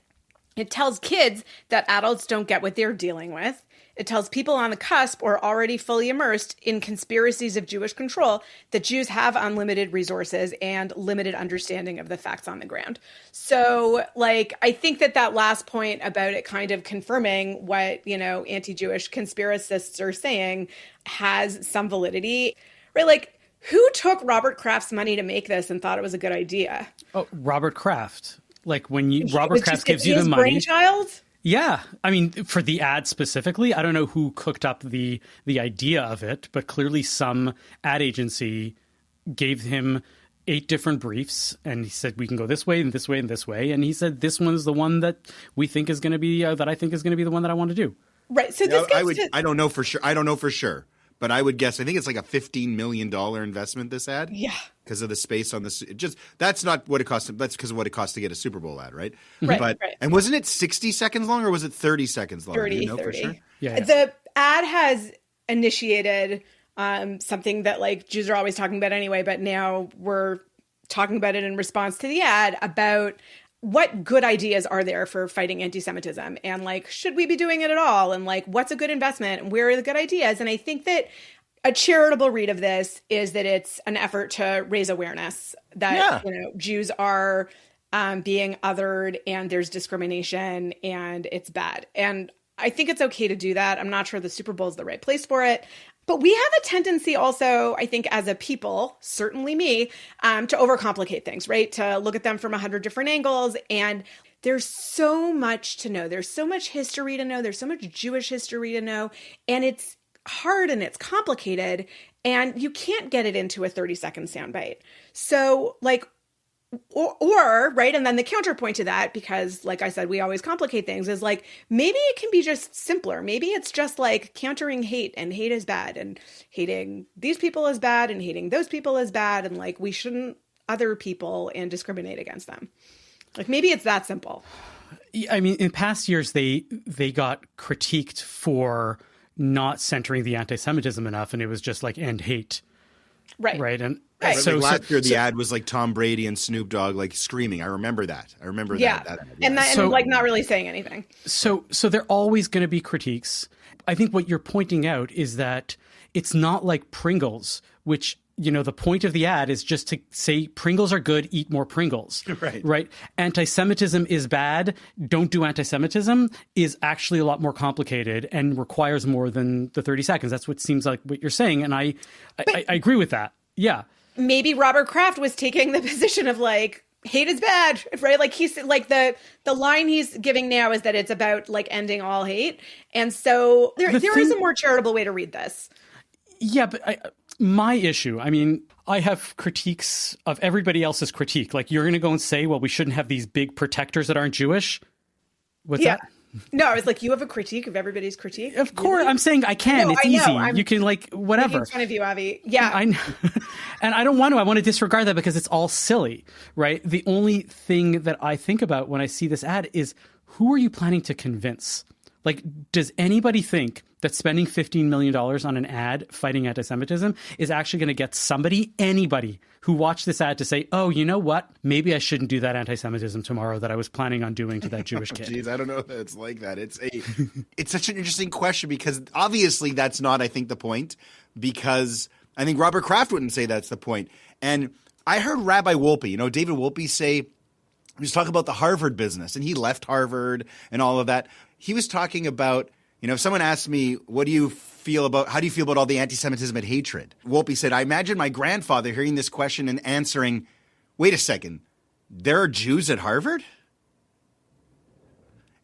S3: It tells kids that adults don't get what they're dealing with. It tells people on the cusp or already fully immersed in conspiracies of Jewish control that Jews have unlimited resources and limited understanding of the facts on the ground. So, like, I think that last point about it kind of confirming what, you know, anti-Jewish conspiracists are saying has some validity, right? Like, who took Robert Kraft's money to make this and thought it was a good idea?
S4: Oh, Robert Kraft. Like when Robert Kraft gives you the
S3: his
S4: money.
S3: Brainchild?
S4: Yeah. I mean, for the ad specifically, I don't know who cooked up the idea of it, but clearly some ad agency gave him 8 different briefs and he said, we can go this way and this way and this way. And he said, this one's the one that we think is going to be, that I think is going to be the one that I want to do.
S3: Right. So this
S2: I don't know for sure. But I would guess, I think it's like a $15 million investment, this ad.
S3: Yeah.
S2: Because of the space on the that's not what it cost. That's because of what it costs to get a Super Bowl ad, right?
S3: Right.
S2: But,
S3: right.
S2: And wasn't it 60 seconds long or was it 30 seconds long?
S3: 30,
S2: Do you know
S3: 30.
S2: for sure?
S4: Yeah.
S3: The ad has initiated something that like Jews are always talking about anyway, but now we're talking about it in response to the ad about what good ideas are there for fighting anti-Semitism and like, should we be doing it at all? And like, what's a good investment and where are the good ideas? And I think that a charitable read of this is that it's an effort to raise awareness that you know Jews are being othered and there's discrimination and it's bad. And I think it's okay to do that. I'm not sure the Super Bowl is the right place for it. But we have a tendency also, I think, as a people, certainly me, to overcomplicate things, right? To look at them from 100 different angles. And there's so much to know. There's so much history to know. There's so much Jewish history to know. And it's hard and it's complicated. And you can't get it into a 30-second soundbite. So, like, or right, and then the counterpoint to that, because like I said, we always complicate things, is like maybe it can be just simpler. Maybe it's just like countering hate, and hate is bad, and hating these people is bad, and hating those people is bad, and like we shouldn't other people and discriminate against them. Like maybe it's that simple.
S4: I mean, in past years, they got critiqued for not centering the anti-Semitism enough, and it was just like end hate. Right. And
S3: right.
S2: So last year, the ad was like Tom Brady and Snoop Dogg like screaming. I remember that. That ad. Yeah.
S3: And like not really saying anything.
S4: So there are always going to be critiques. I think what you're pointing out is that it's not like Pringles, which, you know, the point of the ad is just to say Pringles are good, eat more Pringles. Right. Anti-Semitism is bad. Don't do anti-Semitism is actually a lot more complicated and requires more than the 30 seconds. That's what seems like what you're saying. And I agree with that. Yeah.
S3: Maybe Robert Kraft was taking the position of like, hate is bad, right? Like he's like the line he's giving now is that it's about like ending all hate. And so there is a more charitable way to read this.
S4: Yeah, but my issue, I mean, I have critiques of everybody else's critique. Like you're going to go and say, well, we shouldn't have these big protectors that aren't Jewish. What's that?
S3: No, I was like, you have a critique of everybody's critique?
S4: Of course. I'm saying I can. It's easy. You can like whatever.
S3: Making fun of you, Avi. Yeah.
S4: I know. And I don't want to. I want to disregard that because it's all silly, right? The only thing that I think about when I see this ad is who are you planning to convince? Like, does anybody think that spending $15 million on an ad fighting anti-Semitism is actually going to get anybody who watched this ad to say, oh, you know what? Maybe I shouldn't do that anti-Semitism tomorrow that I was planning on doing to that Jewish kid.
S2: Jeez, I don't know if it's like that. It's such an interesting question because obviously that's not, I think, the point, because I think Robert Kraft wouldn't say that's the point. And I heard Rabbi Wolpe, you know, David Wolpe say, he was talking about the Harvard business, and he left Harvard and all of that. He was talking about, you know, if someone asked me, how do you feel about all the anti-Semitism and hatred? Wolpe said, I imagine my grandfather hearing this question and answering, wait a second, there are Jews at Harvard?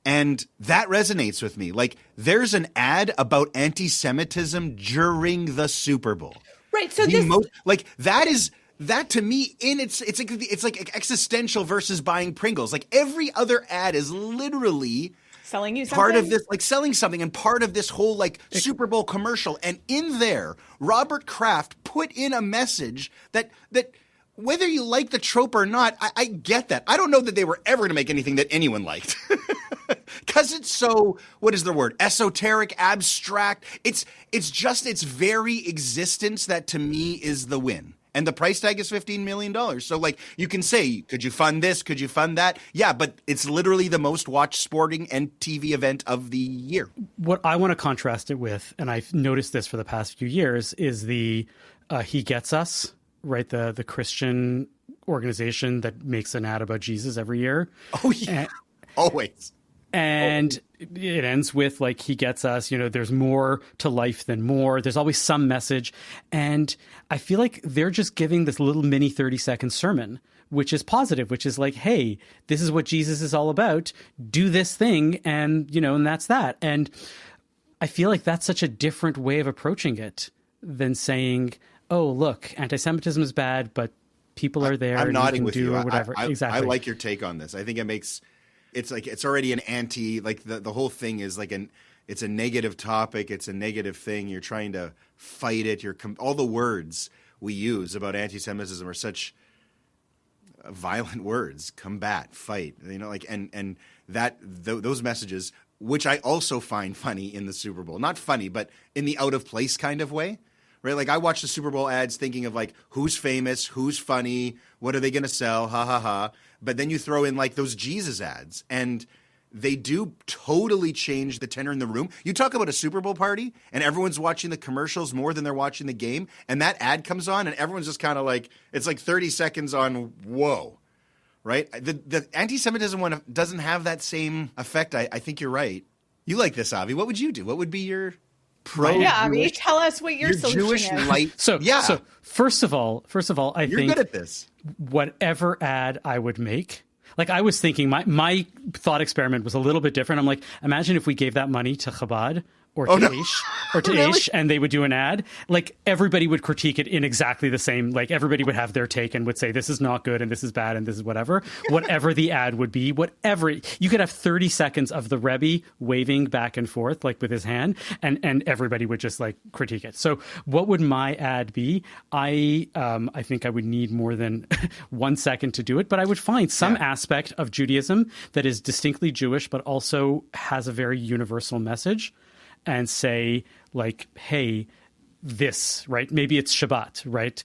S2: And that resonates with me. Like, there's an ad about anti-Semitism during the Super Bowl.
S3: Right. So
S2: that to me, it's like existential versus buying Pringles. Like every other ad is literally
S3: selling you something?
S2: Part of this, like selling something, and part of this whole like Super Bowl commercial. And in there, Robert Kraft put in a message that whether you like the trope or not, I get that. I don't know that they were ever going to make anything that anyone liked. Because it's so, what is the word? Esoteric, abstract. It's just its very existence that to me is the win. And the price tag is $15 million. So, like, you can say, could you fund this? Could you fund that? Yeah, but it's literally the most watched sporting and TV event of the year.
S4: What I want to contrast it with, and I've noticed this for the past few years, is the He Gets Us, right? The Christian organization that makes an ad about Jesus every year.
S2: Oh, yeah. Always.
S4: And it ends with, like, he gets us, you know, there's more to life than more. There's always some message. And I feel like they're just giving this little mini 30-second sermon, which is positive, which is like, hey, this is what Jesus is all about. Do this thing. And, you know, and that's that. And I feel like that's such a different way of approaching it than saying, oh, look, anti-Semitism is bad, but people are there.
S2: I'm nodding with you.
S4: Or whatever. Exactly.
S2: I like your take on this. I think it makes... It's like it's already an anti, like the whole thing is like it's a negative topic. It's a negative thing. You're trying to fight it. All the words we use about anti-Semitism are such violent words: combat, fight. You know, like and those messages, which I also find funny in the Super Bowl. Not funny, but in the out of place kind of way. Right? Like I watch the Super Bowl ads thinking of like who's famous, who's funny, what are they going to sell, ha ha ha. But then you throw in like those Jesus ads and they do totally change the tenor in the room. You talk about a Super Bowl party and everyone's watching the commercials more than they're watching the game. And that ad comes on and everyone's just kind of like, it's like 30 seconds on whoa, right? The anti-Semitism one doesn't have that same effect. I think you're right. You like this, Avi. What would you do? What would be your
S3: Avi, tell us what your solution
S2: Jewish
S3: is.
S2: light.
S4: So first of all, I
S2: You're
S4: think
S2: good at this.
S4: Whatever ad I would make, like I was thinking, my thought experiment was a little bit different. I'm like, imagine if we gave that money to Chabad or to Ish or to
S2: Really?
S4: Ish, and they would do an ad. Like everybody would critique it in exactly the same. Like everybody would have their take and would say this is not good and this is bad and this is whatever. Whatever the ad would be, whatever you could have 30 seconds of the Rebbe waving back and forth like with his hand, and everybody would just like critique it. So what would my ad be? I think I would need more than 1 second to do it, but I would find some aspect of Judaism that is distinctly Jewish, but also has a very universal message. And say, like, hey, this, right? Maybe it's Shabbat, right?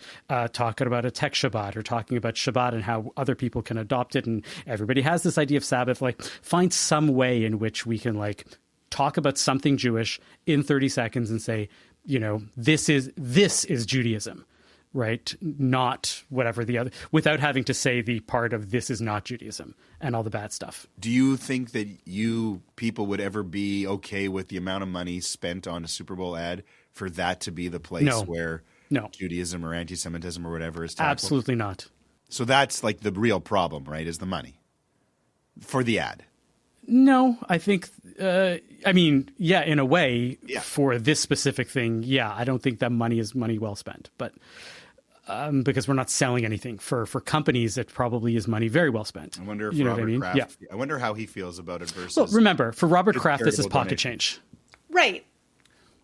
S4: Talking about a tech Shabbat or talking about Shabbat and how other people can adopt it. And everybody has this idea of Sabbath. Like, find some way in which we can, like, talk about something Jewish in 30 seconds and say, you know, this is Judaism, right? Not whatever the other, without having to say the part of this is not Judaism and all the bad stuff.
S2: Do you think that you people would ever be okay with the amount of money spent on a Super Bowl ad for that to be the place where Judaism or anti-Semitism or whatever is tackled?
S4: Absolutely not.
S2: So that's like the real problem, right, is the money for the ad.
S4: No, I think, I mean, yeah, in a way, for this specific thing, I don't think that money is money well spent. But because we're not selling anything. For companies, it probably is money very well spent.
S2: I wonder if
S4: you know
S2: Robert
S4: what I mean?
S2: Kraft, I wonder how he feels about it versus...
S4: Well, remember, for Robert Kraft, this is pocket
S2: donation.
S4: change.
S3: Right.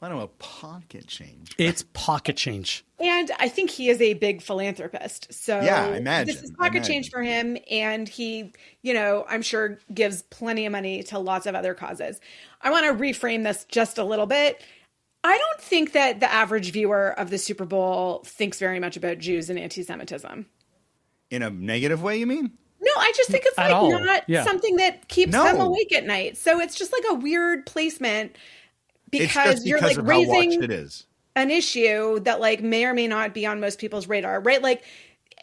S2: I don't know, pocket change.
S4: It's pocket change.
S3: And I think he is a big philanthropist. So
S2: I imagine.
S3: This is pocket change for him. And he, you know, I'm sure gives plenty of money to lots of other causes. I want to reframe this just a little bit. I don't think that the average viewer of the Super Bowl thinks very much about Jews and anti-Semitism.
S2: In a negative way, you mean?
S3: No, I just think it's
S4: At
S3: like
S4: all.
S3: not something that keeps them awake at night. So it's just like a weird placement because you're like raising
S2: it is.
S3: an issue that like may or may not be on most people's radar, right? Like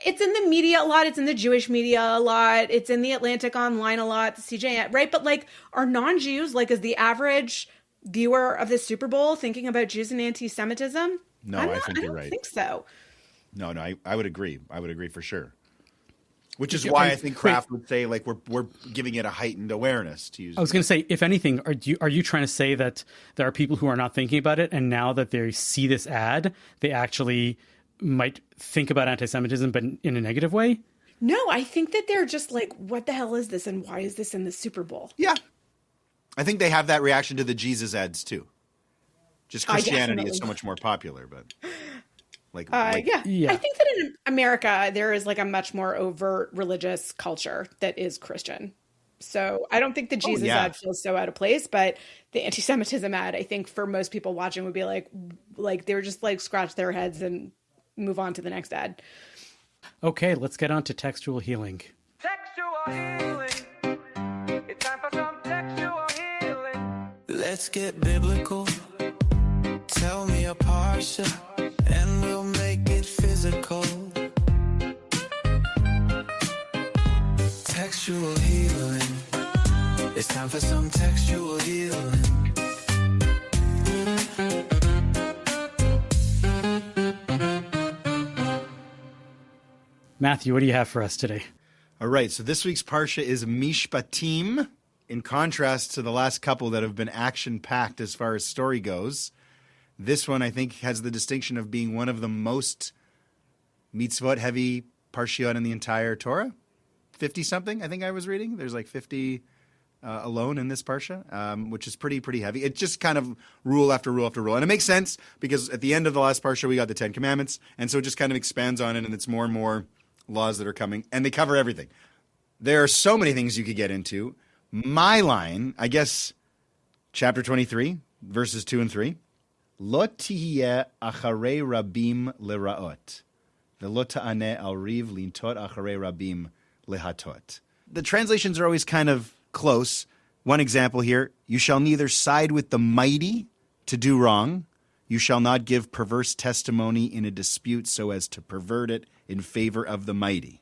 S3: it's in the media a lot. It's in the Jewish media a lot. It's in the Atlantic Online a lot, the CJ, right? But like are non-Jews, like is the average viewer of the Super Bowl thinking about Jews and anti-Semitism?
S2: No, I think you're right.
S3: I don't think so.
S2: No, I would agree. I would agree for sure. Which is why I think Kraft would say like we're giving it a heightened awareness to use.
S4: I was going to say, if anything, are you trying to say that there are people who are not thinking about it, and now that they see this ad, they actually might think about anti-Semitism, but in a negative way?
S3: No, I think that they're just like, what the hell is this, and why is this in the Super Bowl?
S2: Yeah, I think they have that reaction to the Jesus ads too. Just Christianity is so much more popular, but. I think that in America there is like a much more overt religious culture that is Christian. So I don't think the Jesus ad feels so out of place, but the anti-Semitism ad, I think for most people watching would be like they were just like scratch their heads and
S3: move on to the next ad.
S4: Okay, let's get on to textual healing.
S6: Textual healing. It's time for some textual healing.
S7: Let's get biblical. Tell me a parsha, and we'll make it physical. Textual healing. It's time for some textual healing.
S4: Matthew, what do you have for us today?
S2: All right, so this week's Parsha is Mishpatim. In contrast to the last couple that have been action-packed as far as story goes, this one, I think, has the distinction of being one of the most mitzvot-heavy parshiot in the entire Torah. 50-something, I think I was reading. There's like 50 alone in this parsha, which is pretty heavy. It's just kind of rule after rule after rule. And it makes sense because at the end of the last parsha, we got the Ten Commandments, and so it just kind of expands on it, and it's more and more laws that are coming, and they cover everything. There are so many things you could get into. My line, I guess, chapter 23, verses 2 and 3. Lo tihye acharei rabim leraot, velo ta'aneh al riv lintot acharei rabim lehatot. The translations are always kind of close. One example here, you shall neither side with the mighty to do wrong, you shall not give perverse testimony in a dispute so as to pervert it in favor of the mighty.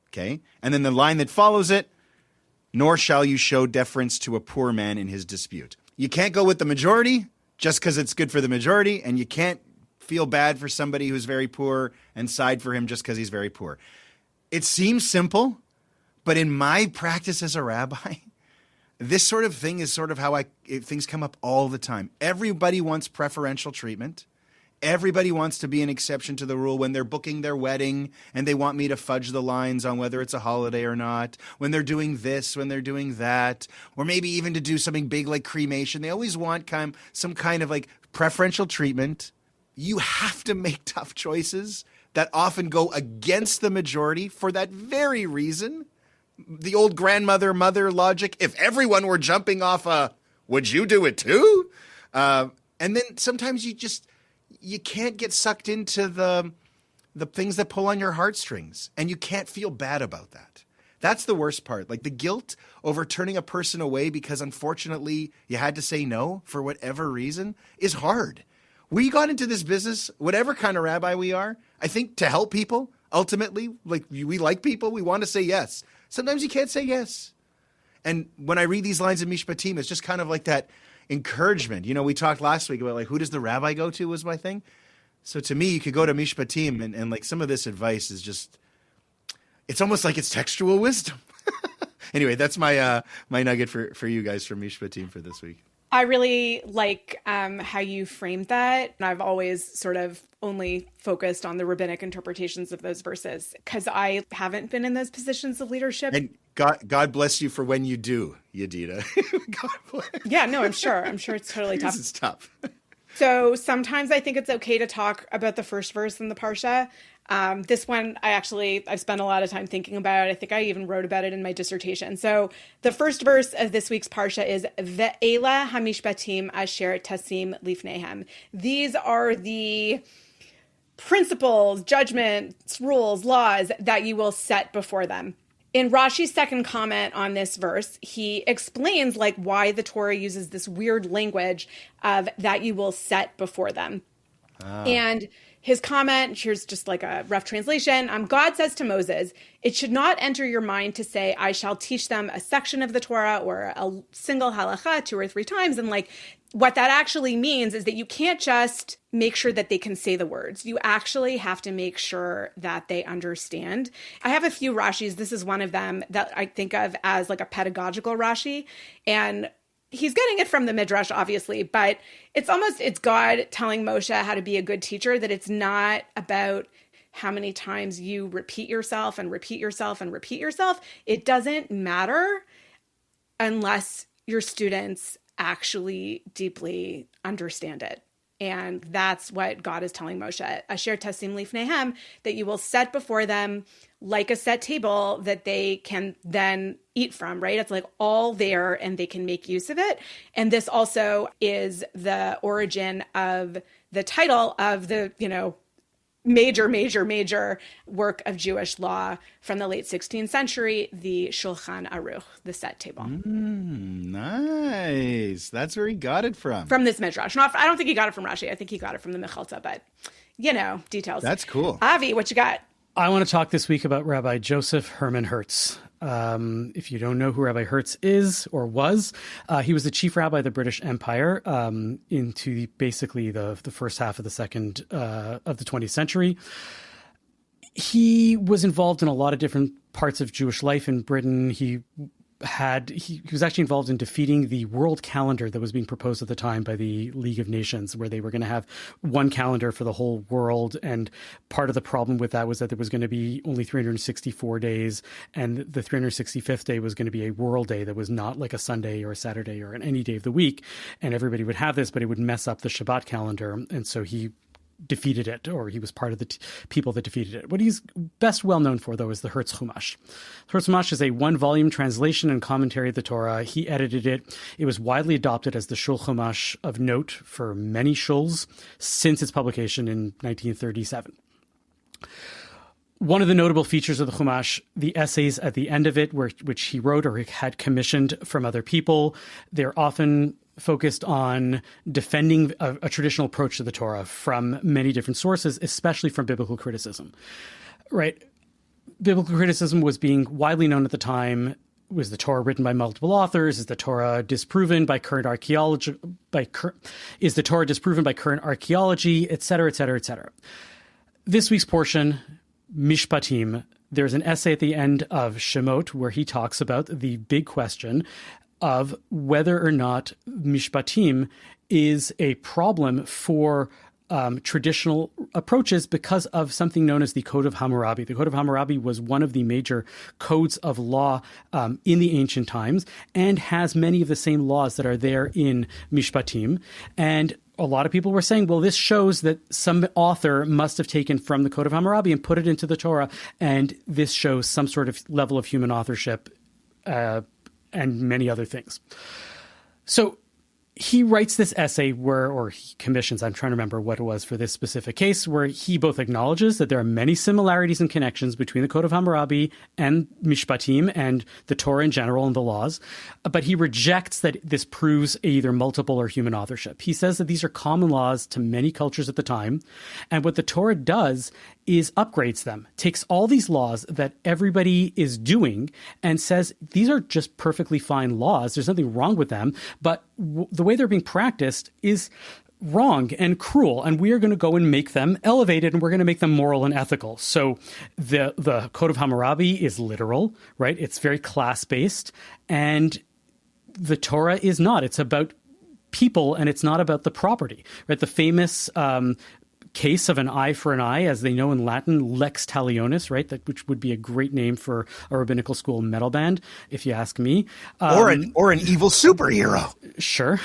S2: Okay? And then the line that follows it, nor shall you show deference to a poor man in his dispute. You can't go with the majority just because it's good for the majority, and you can't feel bad for somebody who's very poor and side for him just because he's very poor. It seems simple, but in my practice as a rabbi, this sort of thing is sort of how things come up all the time. Everybody wants preferential treatment. Everybody wants to be an exception to the rule when they're booking their wedding and they want me to fudge the lines on whether it's a holiday or not, when they're doing this, when they're doing that, or maybe even to do something big like cremation. They always want some kind of like preferential treatment. You have to make tough choices that often go against the majority for that very reason. The old grandmother, mother logic, if everyone were jumping off would you do it too? And then sometimes you can't get sucked into the things that pull on your heartstrings, and you can't feel bad about that. That's the worst part. Like the guilt over turning a person away because unfortunately you had to say no for whatever reason is hard. We got into this business, whatever kind of rabbi we are, I think to help people, ultimately, like we like people, we want to say yes. Sometimes you can't say yes. And when I read these lines in Mishpatim, it's just kind of like that encouragement. You know, we talked last week about like, who does the rabbi go to was my thing. So to me, you could go to Mishpatim and like some of this advice is just, it's almost like it's textual wisdom. Anyway, that's my nugget for you guys from Mishpatim for this week.
S3: I really like how you framed that. And I've always sort of only focused on the rabbinic interpretations of those verses because I haven't been in those positions of leadership.
S2: And God bless you for when you do, Yedida. God bless.
S3: Yeah, no, I'm sure. I'm sure it's totally tough.
S2: This is tough.
S3: So sometimes I think it's okay to talk about the first verse in the Parsha. This one, I've spent a lot of time thinking about. I think I even wrote about it in my dissertation. So the first verse of this week's Parsha is Ve'ela hamishpatim asher tasim lifnehem. These are the principles, judgments, rules, laws that you will set before them. In Rashi's second comment on this verse, he explains like why the Torah uses this weird language of that you will set before them. And his comment, here's just like a rough translation. God says to Moses, it should not enter your mind to say, I shall teach them a section of the Torah or a single halacha 2 or 3 times. And like what that actually means is that you can't just make sure that they can say the words. You actually have to make sure that they understand. I have a few Rashis. This is one of them that I think of as like a pedagogical Rashi. And he's getting it from the Midrash, obviously, but it's God telling Moshe how to be a good teacher, that it's not about how many times you repeat yourself and repeat yourself and repeat yourself. It doesn't matter unless your students actually deeply understand it. And that's what God is telling Moshe, Asher tasim lifnehem, that you will set before them like a set table that they can then eat from, right? It's like all there and they can make use of it. And this also is the origin of the title of the, major work of Jewish law from the late 16th century, the Shulchan Aruch, the set table.
S2: Nice. That's where he got it from.
S3: From this midrash. I don't think he got it from Rashi. I think he got it from the Mechalta, but details.
S2: That's cool.
S3: Avi, what you got?
S4: I want to talk this week about Rabbi Joseph Herman Hertz. If you don't know who Rabbi Hertz is or was, he was the chief rabbi of the British Empire into basically the first half of the 20th century. He was involved in a lot of different parts of Jewish life in Britain. He was actually involved in defeating the world calendar that was being proposed at the time by the League of Nations, where they were going to have one calendar for the whole world. And part of the problem with that was that there was going to be only 364 days, and the 365th day was going to be a world day that was not like a Sunday or a Saturday or any day of the week. And everybody would have this, but it would mess up the Shabbat calendar. And so he defeated it, or he was part of the people that defeated it. What he's best well known for, though, is the Hertz Chumash. Hertz Chumash is a one-volume translation and commentary of the Torah. He edited it. It was widely adopted as the Shul Chumash of note for many shuls since its publication in 1937. One of the notable features of the Chumash, the essays at the end of it, which he wrote or had commissioned from other people, they're often focused on defending a traditional approach to the Torah from many different sources, especially from biblical criticism. Right? Biblical criticism was being widely known at the time. Was the Torah written by multiple authors? Is the Torah disproven by current archaeology? Is the Torah disproven by current archaeology? Et cetera, et cetera, et cetera. This week's portion, Mishpatim, there's an essay at the end of Shemot where he talks about the big question of whether or not Mishpatim is a problem for traditional approaches because of something known as the Code of Hammurabi. The Code of Hammurabi was one of the major codes of law in the ancient times and has many of the same laws that are there in Mishpatim. And a lot of people were saying, well, this shows that some author must have taken from the Code of Hammurabi and put it into the Torah, and this shows some sort of level of human authorship and many other things. So he writes this essay or he commissions, I'm trying to remember what it was for this specific case, where he both acknowledges that there are many similarities and connections between the Code of Hammurabi and Mishpatim and the Torah in general and the laws, but he rejects that this proves either multiple or human authorship. He says that these are common laws to many cultures at the time, and what the Torah does is upgrades them, takes all these laws that everybody is doing and says these are just perfectly fine laws. There's nothing wrong with them, but the way they're being practiced is wrong and cruel, and we are going to go and make them elevated, and we're going to make them moral and ethical. So the Code of Hammurabi is literal, right? It's very class-based, and the Torah is not. It's about people, and it's not about the property, right? The famous case of an eye for an eye, as they know in Latin, lex talionis, right? Which would be a great name for a rabbinical school metal band, if you ask me.
S2: Or an evil superhero.
S4: Sure.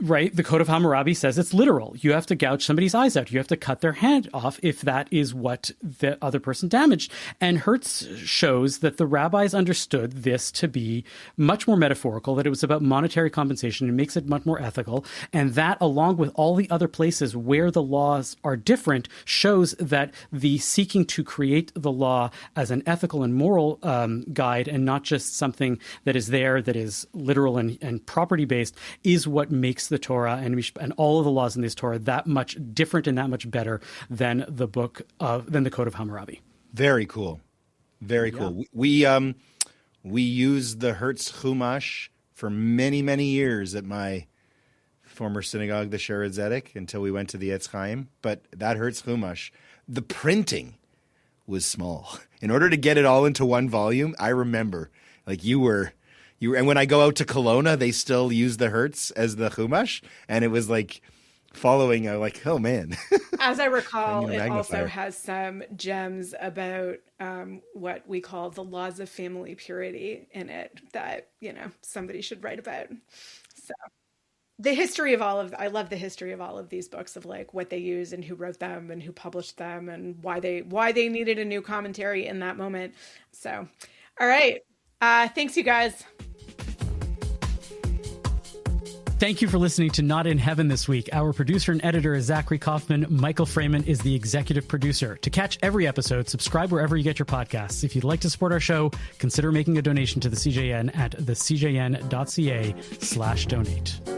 S4: Right. The Code of Hammurabi says it's literal. You have to gouge somebody's eyes out. You have to cut their hand off if that is what the other person damaged. And Hertz shows that the rabbis understood this to be much more metaphorical, that it was about monetary compensation. It makes it much more ethical. And that, along with all the other places where the laws are different, shows that the seeking to create the law as an ethical and moral guide and not just something that is there that is literal and property-based is what makes the Torah and all of the laws in this Torah that much different and that much better than the Code of Hammurabi.
S2: Very cool. Very cool. We used the Hertz Chumash for many, many years at my former synagogue, the Sheretz Zedek, until we went to the Etz Chaim. But that Hertz Chumash, the printing was small. In order to get it all into one volume, I remember, like you were, and when I go out to Kelowna, they still use the Hertz as the Chumash, and it was like following, like, oh man.
S3: As I recall, it also has some gems about what we call the laws of family purity in it that, somebody should write about. So the history of I love the history of all of these books, of like what they use and who wrote them and who published them and why they needed a new commentary in that moment. So, all right. Thanks, you guys.
S4: Thank you for listening to Not in Heaven this week. Our producer and editor is Zachary Kaufman. Michael Freeman is the executive producer. To catch every episode, subscribe wherever you get your podcasts. If you'd like to support our show, consider making a donation to the CJN at thecjn.ca/donate.